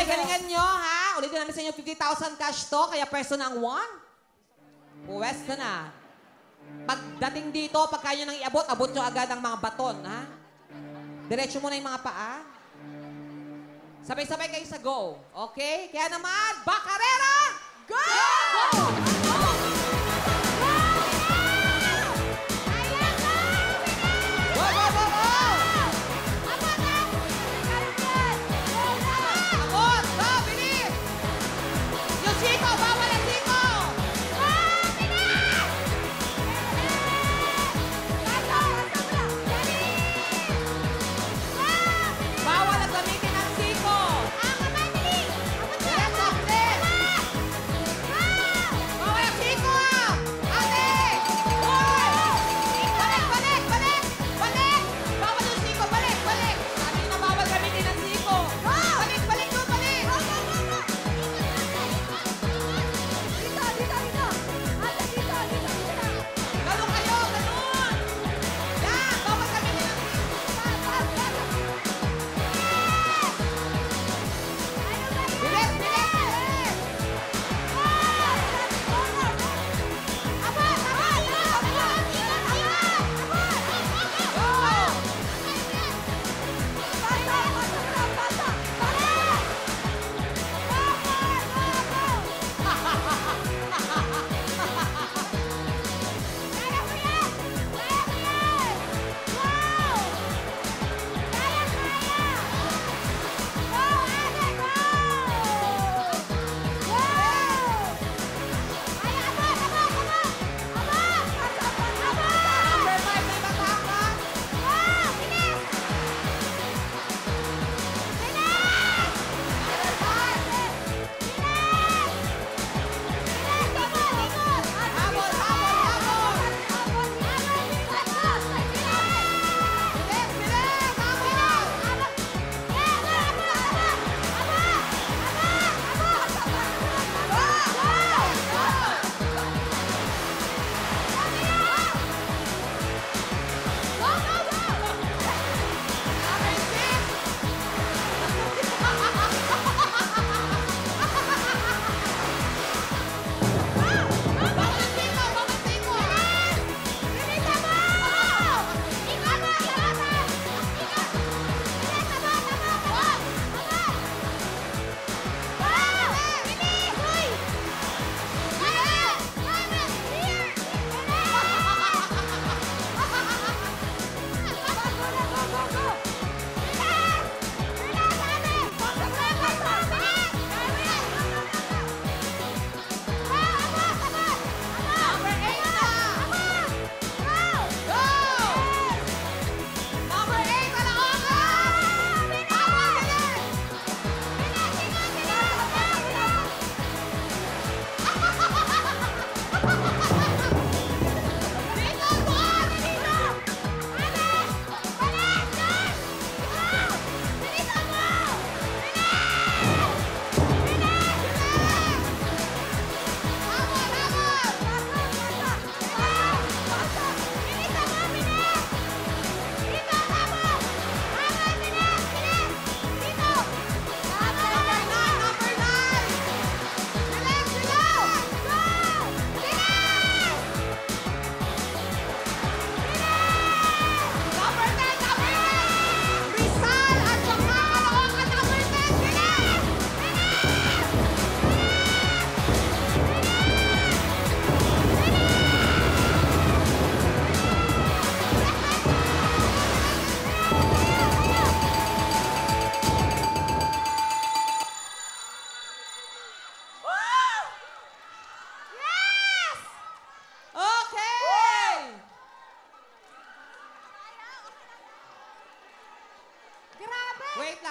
Galingan nyo, ha? Ulitin namin sa inyo, 50,000 cash to, kaya pwesto na ang 1. Pwesto na. Pagdating dito, pagka nyo nang iabot, abot nyo agad ang mga baton, ha? Diretso muna yung mga paa. Sabay-sabay kayo sa go. Okay? Kaya naman, Bacarera, go! Go!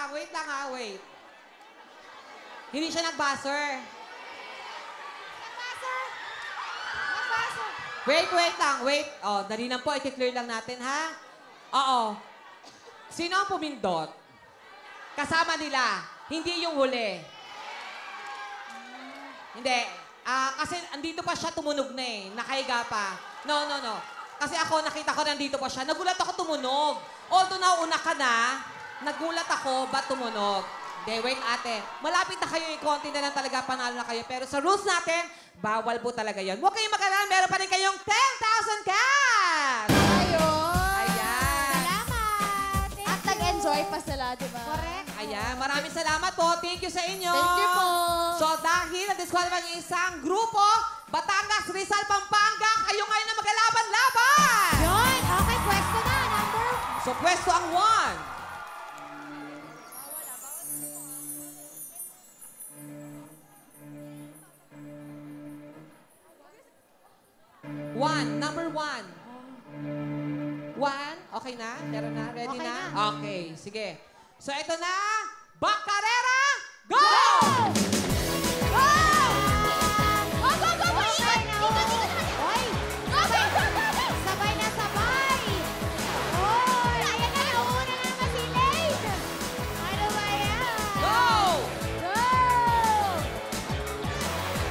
Wait lang ha, wait. Hindi siya nag-buzzer. Wait lang, wait. Oh, dali lang po, i-clear lang natin, ha? Oo. Sino ang pumindot? Kasama nila, hindi yung huli. Hindi. Kasi andito pa siya, tumunog na eh. Nakahiga pa. No. Kasi ako, nakita ko nandito pa siya. Nagulat ako tumunog. Although nauna ka na, nagulat ako, ba't tumunog? Hindi, wait ate. Malapit na kayo, konti na lang talaga, panalo na kayo. Pero sa rules natin, bawal po talaga yun. Huwag kayong mag-alala, meron pa rin kayong 10,000 cash! Ayun. Ayan. Salamat. At nag-enjoy pa sila, di ba? Correct. Ayan, maraming salamat po. Thank you sa inyo. Thank you po. So dahil na-disqualify ang isang grupo, Batangas, Rizal, Pampanga, kayo ngayon na maglalaban-laban! Yun. Okay, pwesto na. Number. So pwesto ang 1. Number 1. 1, okay na? Meron na? Ready Okay na? na. Okay, sige. So ito na, Bacarera, go! Go! Go, go, go, go! Ikot, ikot, ikot. Oy! Sabay, sabay na sabay. Oy! Ayan na, nauuna na naman si Lane. Ano ba yan? Go! Go!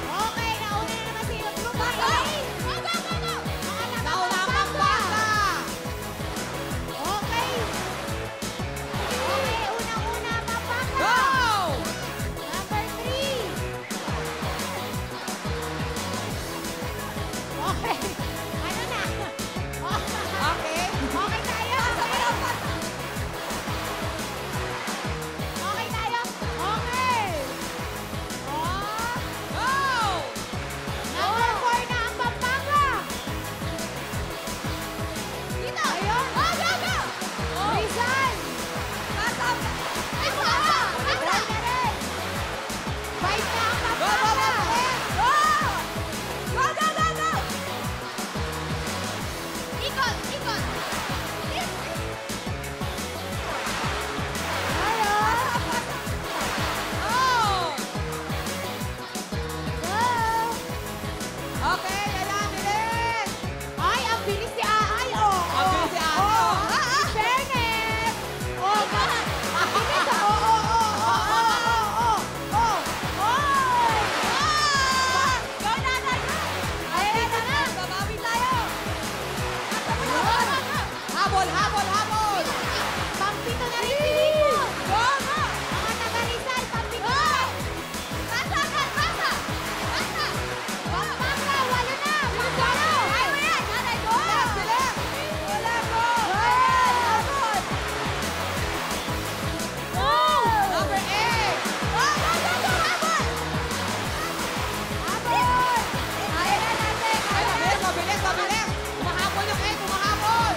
Okay, nauna na naman si Lane. Go, go, go, go! Nauna ang Pampanga! Okay. Okay, unang-una, Pampanga. Go! Number 3. Okay. Ano na? Okay. Okay tayo. Okay tayo. Okay. Oh. Go! Number 4 na ang Pampanga. Dito. Ayun. Go, go, go. Rizal. Ay, Pampanga. Rizal na rin. 5 na ang Go, go, Pampanga. go! Go, go, go, go. Ikot, ikot. Ayun. Oh! Go. Okay, ayan, bilis! Ay, ang bilis ni Aay, oh. Ang bilis ni Aay, oh. In fairness. Oh, ang bilis, oh, oh, oh, oh, oh, oh, oh, oh. Oy! Go na, go na. Ayan na. Babawi tayo! Ayun. Habol, habol, habol! Pampito na rin si Limon. Go, go. Mga taga Rizal, pampito na. Pasa, pasa. Pasa. Pampanga, walo na. Pampanga. Ay, ayan. Nanay, go. Bilis! Wala, go. Habol. Go. Number 8! Go, go, go, go. Habol. Habol. Ayan na natin. Ay, mabilis, mabilis, mabilis! Humahabol yung 8, humahabol!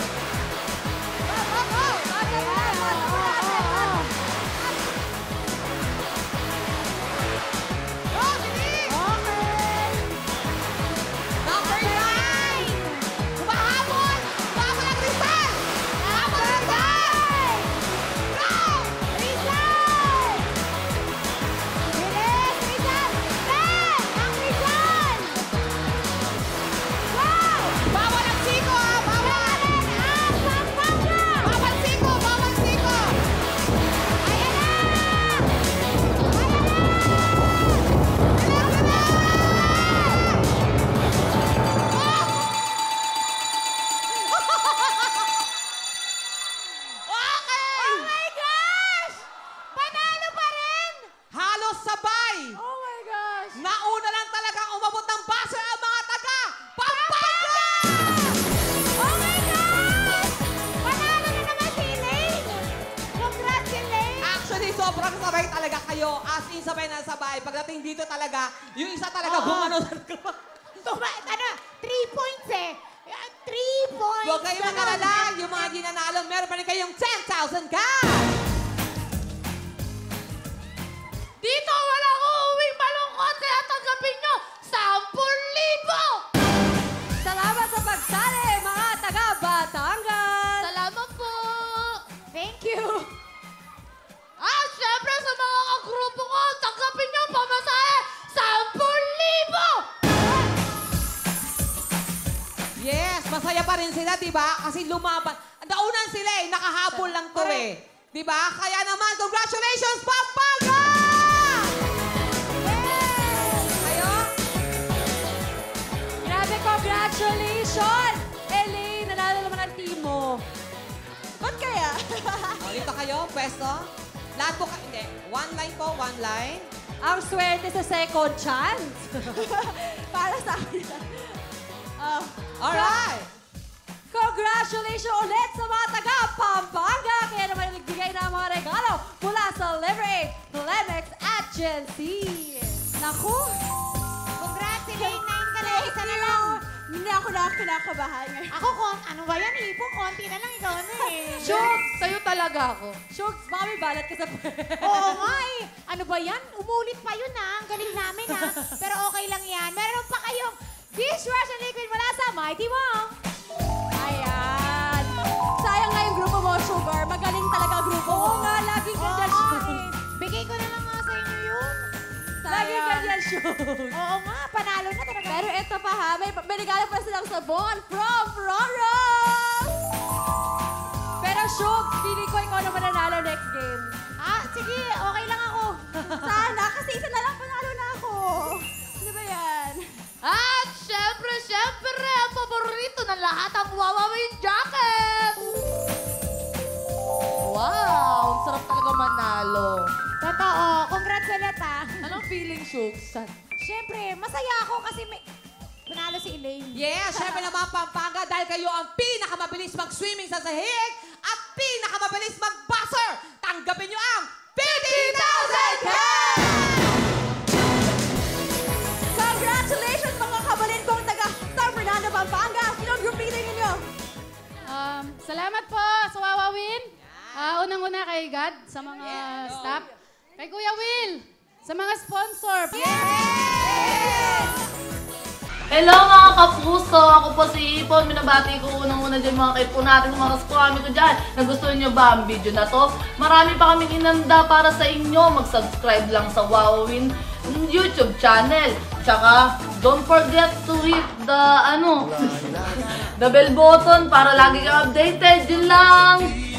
Go, go, go. Ayan. Go, bilis! Okay. Number 9! Humahabol! Humahabol ang Rizal! Humahabol ang Rizal! Go! Rizal! Bilis, Rizal! Ben! Ang Rizal! Go! Bawal ang siko, ha? Bawal! Ang Pampanga! Bawal siko, bawal siko! Ayan na! Okay! Oh my gosh! Panalo pa rin! Halos sabay! Oh my gosh! Nauna lang talagang umabot ng base ang mga taga Pampanga! Oh my gosh! Panalo na naman si Elaine! Congratulations! Actually, sobrang sabay talaga kayo. As in, sabay na sabay. Pagdating dito talaga, yung isa talaga Oo. gumano. Ano, 3 points eh. 3 points. Huwag kayong mag-alala. Yung mga ginanalo, meron pa rin kayong 10,000 cash! Dito walang uuwing malungkot kaya tanggapin nyo 10,000! Salamat sa pagsali, mga taga-Batangas! Salamat po! Thank you! At syempre sa mga kagrupo ko, tanggapin nyo pamasahe 10,000! Yes, masaya pa rin sila, di ba? Kasi lumaban. Naunan sila eh, nakahabol lang to eh. Di ba? Kaya naman, congratulations, Pampanga! Kayo? Grabe, congratulations! Elaine, nanalo naman ang team mo. Ba't kaya? O, dito kayo, pwesto. Lahat po hindi. One line po, one line. Ang swerte sa second chance. Para sa akin. Alright. Congratulations ulit sa mga taga Pampanga! Kaya naman nagbigay ng mga regalo mula sa Liberate, Lemex at Gen Z. Naku! Congrats, Elaine. 9 ka na. Isa na lang. Hindi ako kinakabahan ngayon. Ako, ano ba yan? Ipo, konti na lang. Ikaw na eh. Shugs! Sa'yo talaga ako. Shugs, baka may balat ka sa Oo nga eh. Ano ba yan? Umulit pa yun Ang galing namin Pero okay lang yan. Meron pa kayong dishwasher liquid mula sa Mighty Wong. Ayan! Sayang nga yung grupo mo, Sugar. Magaling talaga ang grupo mo. Oo nga, laging ganyan, Shugs. Bigay ko na lang nga sa inyo yun. Laging ganyan, Shugs. Oo nga, panalo na talaga. Pero ito pa ha, may regalo pa silang sabon from Roro! Pero Shugs, feeling ko ikaw naman nanalo next game. Sige, okay lang ako. Sana, kasi isa na lang panalo na ako. Ano ba yan? At syempre, ang paborito ng lahat ang Wawawin Jacket! Wow, ang sarap talaga manalo. Totoo. Congrats ulit Anong feeling, Shugs? Siyempre, masaya ako kasi may... Panalo si Elaine. Yes, syempre naman Pampanga dahil kayo ang pinakamabilis mag-swimming sa sahig at pinakamabilis mag-buzzer. Tanggapin nyo ang 50,000 cash! Congratulations mga kabalin kong taga San Fernando, Pampanga! Sinong group leader ninyo? Salamat po sa Wawawin. Unang-una kay God, sa mga staff. Kay Kuya Will, sa mga sponsor. Hello mga kapuso! Ako po si Ipon. Minabati ko unang-una dyan mga kaipo natin, mga kaskwami ko dyan. Nagustuhan nyo ba ang video na to? Marami pa kaming inanda para sa inyo. Mag-subscribe lang sa Wawawin YouTube channel. Tsaka, don't forget to hit the, the bell button para lagi kang updated. Yun lang!